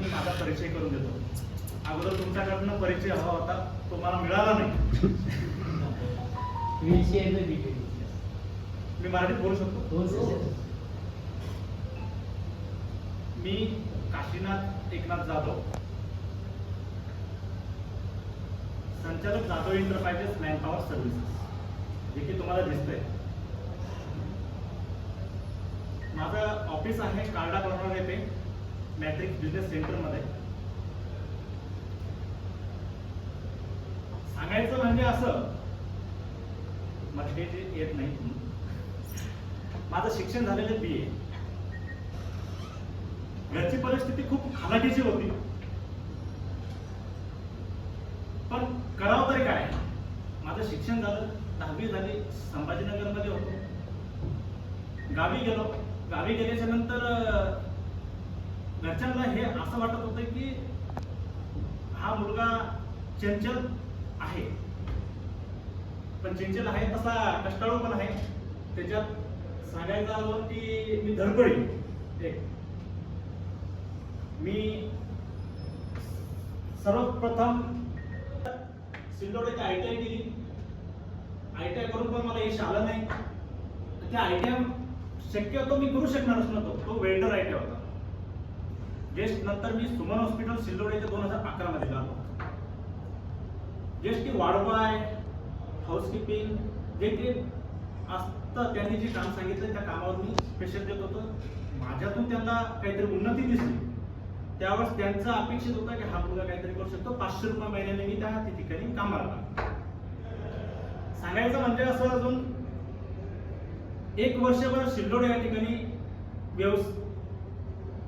मी माझा परिचय करून देतो. अगोदर तुमच्याकडनं परिचय हवा होता, तो मला मिळाला नाही. मी मराठीत बोलू शकतो. मी काशीनाथ एकनाथ जाधव, संचालक जाधव एंटरप्राइजेस मॅनपॉवर सर्व्हिसेस, जे की तुम्हाला दिसतंय. माझं ऑफिस आहे कार्डा कॉर्नर येथे मॅट्रिक्स बिझनेस सेंटरमध्ये. सांगायचं म्हणजे असं, मराठी येत नाही. माझं शिक्षण झालेलं BA. घरची परिस्थिती खूप हलाखीची होती, पण करावं तरी काय. माझं शिक्षण झालं, 10वी झाली, संभाजीनगरमध्ये होतो. गावी गेलो. गावी गेल्याच्या नंतर घरच्यांना हे असं वाटत होतं की हा मुलगा चंचल आहे, पण चंचल आहे तसा कष्टाळू पण आहे. त्याच्यात सांगायचं आलं की मी धडपडी. मी सर्वप्रथम सिल्लोड येथे ITI केली. ITI करून पण मला यश आलं नाही. त्या ITI शक्यतो मी करू शकणारच नव्हतो. तो वेल्डर ITI होता. जस्ट नंतर मी सुमन हॉस्पिटल सिल्लोड येथे 2011 मध्ये लागलो. जस्ट की वाढपाय, हाऊसकीपिंग जे काही असतं, त्यांनी जे काम सांगितलं त्या कामावर मी स्पेशल देत होतो. माझ्यातून त्यांना काहीतरी उन्नती दिसली. त्यावेळेस त्यांचं अपेक्षित होतं की हा मुलगा काहीतरी करू शकतो. 500 रुपये महिन्याने मी त्या ठिकाणी कामाला लागलो. सांगायचं म्हणजे असं, अजून 1 वर्षभर सिल्लोड या ठिकाणी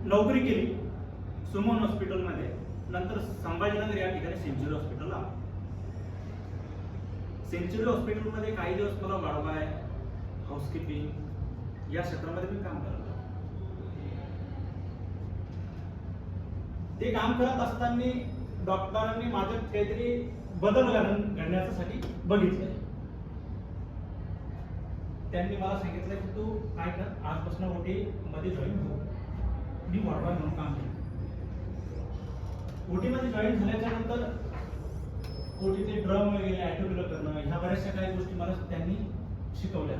नोकरी केली सुमन हॉस्पिटलमध्ये. नंतर संभाजीनगर या ठिकाणी सेंचुरी हॉस्पिटलला. सेंचुरी हॉस्पिटलमध्ये काही दिवस मला वाढवाय, हाऊसकीपिंग या क्षेत्रामध्ये मी काम करत. ते काम करत असताना डॉक्टरांनी माझ्यात काहीतरी बदल घडण्यासाठी बघितलं. त्यांनी मला सांगितलं की तू काय कर, आजपासून OT मध्ये जॉईन हो. मी वाढवाय म्हणून काम केलं. OT मध्ये जॉईन झाल्याच्या नंतर OTचे ड्रम वगैरे ॲटोक्युलर करणं, ह्या बऱ्याचशा काही गोष्टी मला त्यांनी शिकवल्या.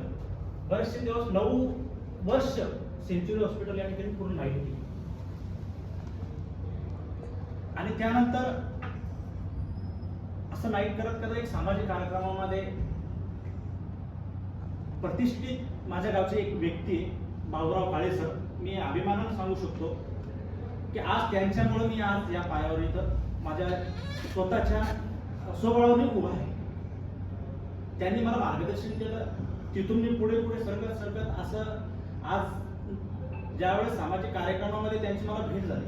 बरेचसे दिवस 9 वर्ष सेंचुरी हॉस्पिटल या ठिकाणी पूर्ण नाईट केली. आणि त्यानंतर असं नाईट करत करत एक सामाजिक कार्यक्रमामध्ये प्रतिष्ठित माझ्या गावचे एक व्यक्ती बाबूराव काळे सर, मी अभिमानाने सांगू शकतो की आज त्यांच्यामुळे मी आज या पायावर इथं माझ्या स्वतःच्या स्वबळावर उभा आहे. त्यांनी मला मार्गदर्शन केलं. तिथून मी पुढे पुढे सरकत असं आज ज्यावेळेस सामाजिक कार्यक्रमामध्ये त्यांची मला भेट झाली,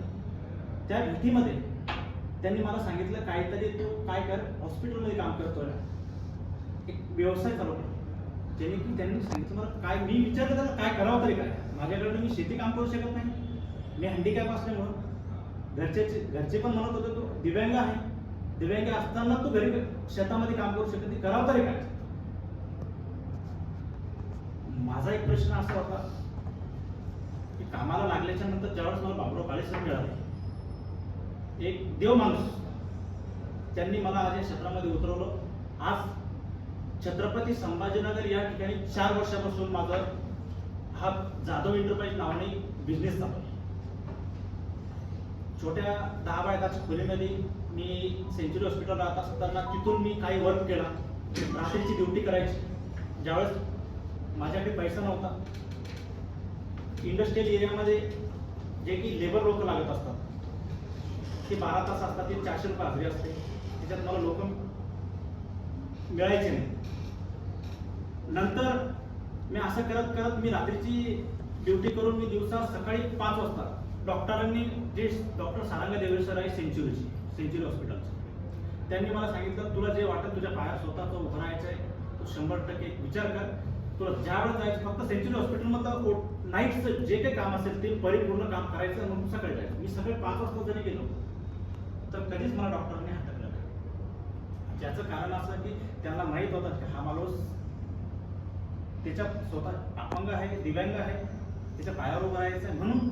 त्या भेटीमध्ये त्यांनी मला सांगितलं काहीतरी तू काय कर, हॉस्पिटलमध्ये काम करतोय, एक व्यवसाय चालू कर. ज्याने की त्यांनी सांगितलं मला काय. मी विचारलं त्याला काय करावं तरी काय. माझ्याकडनं मी शेती काम करू शकत नाही, मी हँडिकॅप असल्यामुळं. घरचे पण म्हणत होते तू दिव्यांग आहे, दिव्यांग असताना तू घरी शेतामध्ये काम करू शकत नाही, करावं तरी काय. माझा एक प्रश्न असा होता की कामाला लागल्याच्या नंतर ज्यावेळेस मला बाबूराव काळे सर मिळाले, एक देव माणूस, त्यांनी मला आज या क्षेत्रामध्ये उतरवलं. आज छत्रपती संभाजीनगर या ठिकाणी 4 वर्षापासून माझा हा जाधव एंटरप्राइज नावाने बिझनेस चालू आहे. छोट्या 10 बाय 10च्या खोलीमध्ये मी सेंचुरी हॉस्पिटल राहत असताना तिथून मी काही वर्क केला. रात्रीची ड्युटी करायची. ज्यावेळेस माझ्याकडे पैसा नव्हता, इंडस्ट्रियल एरियामध्ये जे की लेबर लोक लागत असतात, ते 12 तास असतात, ते 400 रुपये हजेरी असते. त्याच्यात मला लोक मिळायचे नाही. नंतर मी असं करत करत मी रात्रीची ड्युटी करून मी दिवसा सकाळी 5 वाजता डॉक्टरांनी, जे डॉक्टर सारंगा देवरे सर आहे सेंचुरी हॉस्पिटलचे, त्यांनी मला सांगितलं तुला जे वाटत तुझ्या पायावर स्वतःचं उभं राहायचं आहे, तू 100% विचार कर. तुला ज्या वेळेस जायचं फक्त सेंचुरी हॉस्पिटलमधलं नाईटचं जे काही काम असेल ते परिपूर्ण काम करायचं, मग सकाळी जायचं. मी सकाळी 5 वाजता जरी गेलो तर कधीच मला डॉक्टरांनी हटकलं नाही. ज्याचं कारण असं की त्यांना माहीत होतं की हा माणूस त्याच्या स्वतः अपंग आहे, दिव्यांग आहे, त्याच्या पायावर उभं राहायचं आहे, म्हणून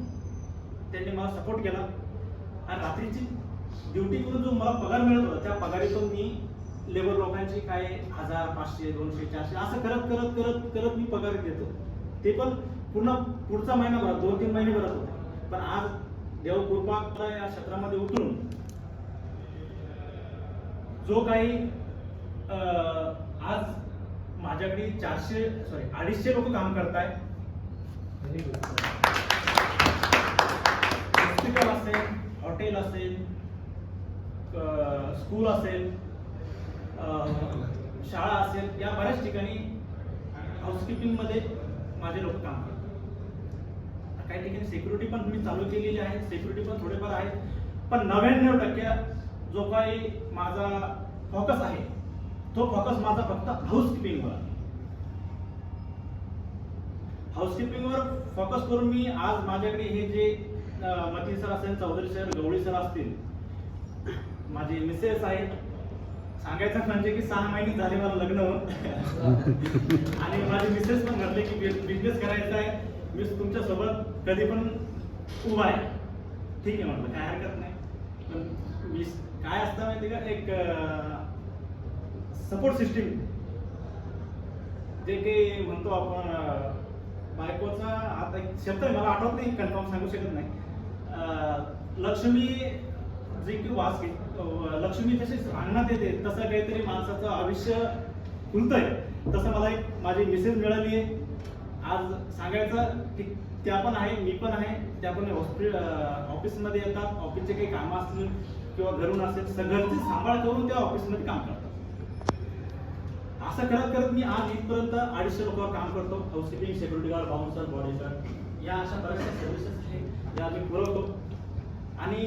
त्यांनी मला सपोर्ट केला. आणि रात्रीची ड्युटी करून जो मला पगार मिळत होता त्या पगारीतून मी लेबर लोकांची काय 1000, 500, 200, 400 असं करत करत करत करत मी पगार देतो. ते पण पूर्ण पुढचा महिनाभर 2-3 महिने भरत होते. पण आज देवकृपा या क्षेत्रामध्ये उतरून जो काही आज माझ्याकडे 250 लोक काम करताय. हॉस्पिटल असेल, हॉटेल असेल, स्कूल असेल, शाळा असेल, या बऱ्याच ठिकाणी हाऊसकीपिंग मध्ये माझे लोक काम करतात. काही ठिकाणी सिक्युरिटी पण मी चालू केलेली आहे, सिक्युरिटी पण थोडेफार आहेत. पण 99% जो काही माझा फोकस आहे तो फोकस माझा फक्त हाऊसकीपिंगवर आहे. हाऊसकीपिंगवर फोकस करून मी आज माझ्याकडे हे जे मती सर असेल, चौधरी सर, गवळी सर असतील, माझे मिसेस आहेत. सांगायचं म्हणजे की 6 महिने झाले मला लग्न होऊन आणि माझे मिसेस पण म्हटले की बिझनेस करायचा आहे, मी तुमच्या सोबत कधी पण उभा आहे. ठीक आहे म्हटलं, काय हरकत नाही. पण मी काय असतं माहिती का, एक सपोर्ट सिस्टीम जे काही म्हणतो आपण, बायकोचा आता एक शब्द मला आठवत नाही, कन्फर्म सांगू शकत नाही. लक्ष्मी जे की वास घेत, लक्ष्मी तशीच अंगणात येते, तसं काहीतरी माणसाचं आयुष्य खुलतंय. तसं मला एक माझी मिसेस मिळाली आहे. आज सांगायचं की त्या पण आहे, मी पण आहे. त्या पण ऑफिसमध्ये येतात, ऑफिसचे काही कामं असतील किंवा घरून असेल, सगळ्यांची सांभाळ करून त्या ऑफिसमध्ये काम करतात. असं करत करत मी आज इथपर्यंत 250 लोकांवर काम करतो. Housekeeping, security guard, bouncer, bodyguard या अशा बऱ्याचशा सर्व्हिसेस आहेत या मी पुरवतो. आणि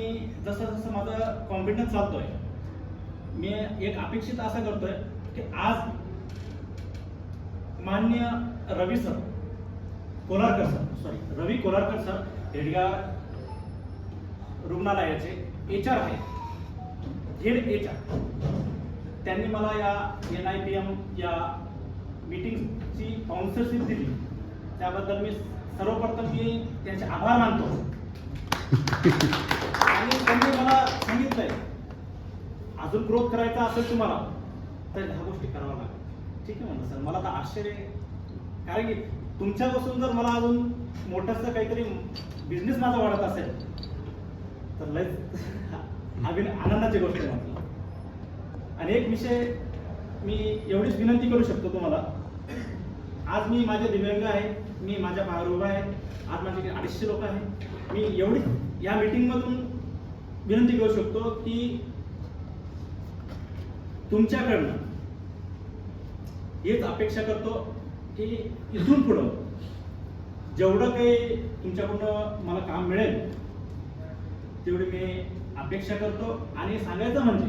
जसं जसं माझा कॉन्फिडन्स चालतोय, मी एक अपेक्षित असं करतोय की आज मान्य रवी कोलारकर सर हेडगाव रुग्णालयाचे HR आहेत, हेड HR, त्यांनी मला या NIPM या मीटिंगची स्पॉन्सरशिप दिली. त्याबद्दल मी सर्वप्रथम त्यांचे आभार मानतो. आणि त्यांनी मला सांगितलंय अजून ग्रोथ करायचा असेल तुम्हाला तर ह्या गोष्टी कराव्या लागतात. ठीक आहे म्हणलं सर, मला तर आश्चर्य आहे, कारण की तुमच्यापासून जर मला अजून मोठंसं काहीतरी बिझनेस माझा वाढत असेल तर लय आनंदाची गोष्ट आहे म्हटलं. आणि एक विषय मी एवढीच विनंती करू शकतो तुम्हाला, आज मी माझे दिव्यांग आहे, मी माझ्या पायावर उभा आहे. आज माझे 250 लोक आहेत. मी एवढी या मीटिंगमधून विनंती करू शकतो की तुमच्याकडनं हेच अपेक्षा करतो की इथून पुढं जेवढं काही तुमच्याकडून मला काम मिळेल तेवढी मी अपेक्षा करतो. आणि सांगायचं म्हणजे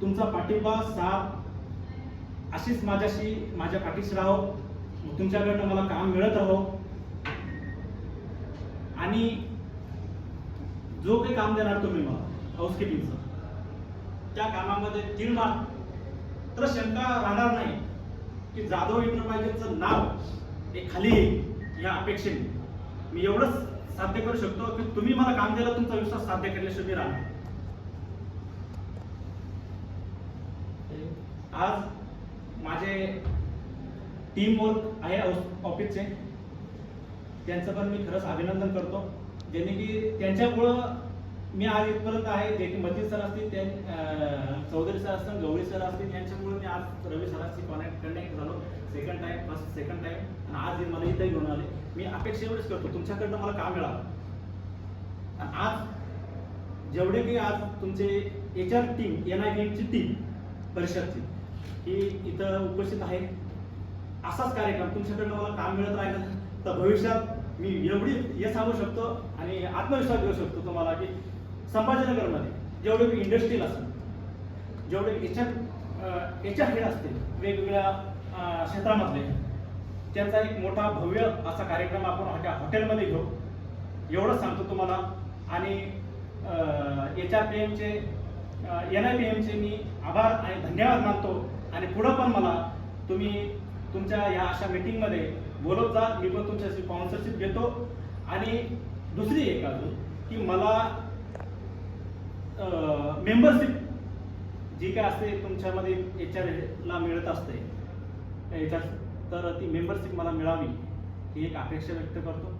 तुमचा पाठिंबा, साथ अशीच माझ्या पाठीशी राहो. तुमच्याकडनं मला काम मिळत राहो. आणि जो काही काम देणार तुम्ही मला हाऊसकीपिंगचं, त्या कामामध्ये 3 मात्र शंका राहणार नाही की जाधव एंटरप्राइजेसचं नाव हे खाली येईल या अपेक्षेने. मी एवढंच साध्य करू शकतो की तुम्ही मला काम द्यायला तुमचा विश्वास साध्य केल्याशिवाय मी राहणार. आज माझे टीम वर्क आहे ऑफिसचे, त्यांचं पण मी खरंच अभिनंदन करतो. ज्यांनी की त्यांच्यामुळं मी आज इथपर्यंत आहे. जे की मतीन सर असतील, चौधरी सर असतील, गवळी सर असतील, यांच्यामुळे मी आज रवी सरांशी कनेक्ट झालो. सेकंड टाइम आणि आज मला इथं घेऊन आले. मी अपेक्षा एवढीच करतो तुमच्याकडनं मला काम मिळावं. आज जेवढे काही आज तुमचे HR टीम, NIPMची टीम परिषदची ही इथं उपस्थित आहे, असाच कार्यक्रम तुमच्याकडनं मला काम मिळत राहिलं तर भविष्यात मी एवढी हे सांगू शकतो आणि आत्मविश्वास देऊ शकतो तुम्हाला की संभाजीनगरमध्ये जेवढे मी इंडस्ट्रीयल असेल, जेवढे HR हेड असतील वेगवेगळ्या क्षेत्रामधले, त्यांचा एक मोठा भव्य असा कार्यक्रम आपण हॉटेलमध्ये घेऊ एवढंच सांगतो तुम्हाला. आणि HRPMचे NIPMचे मी आभार आणि धन्यवाद मानतो. आणि पुढं पण मला तुम्ही तुमच्या या अशा मीटिंगमध्ये बोलत जा, मी पण तुमच्याशी स्पॉन्सरशिप घेतो. आणि दुसरी एक अजून की मला मेंबरशिप जी काय असते तुमच्यामध्ये HR ला मिळत असते याच्यात, तर ती मेंबरशिप मला मिळावी ही एक अपेक्षा व्यक्त करतो.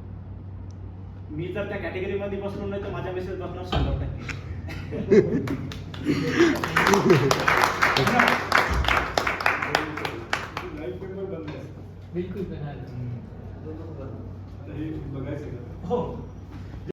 मी जर त्या कॅटेगरीमध्ये बसलो नाही तर माझ्या मेसेज बसणार 100%. बिलकुल बघायचं हो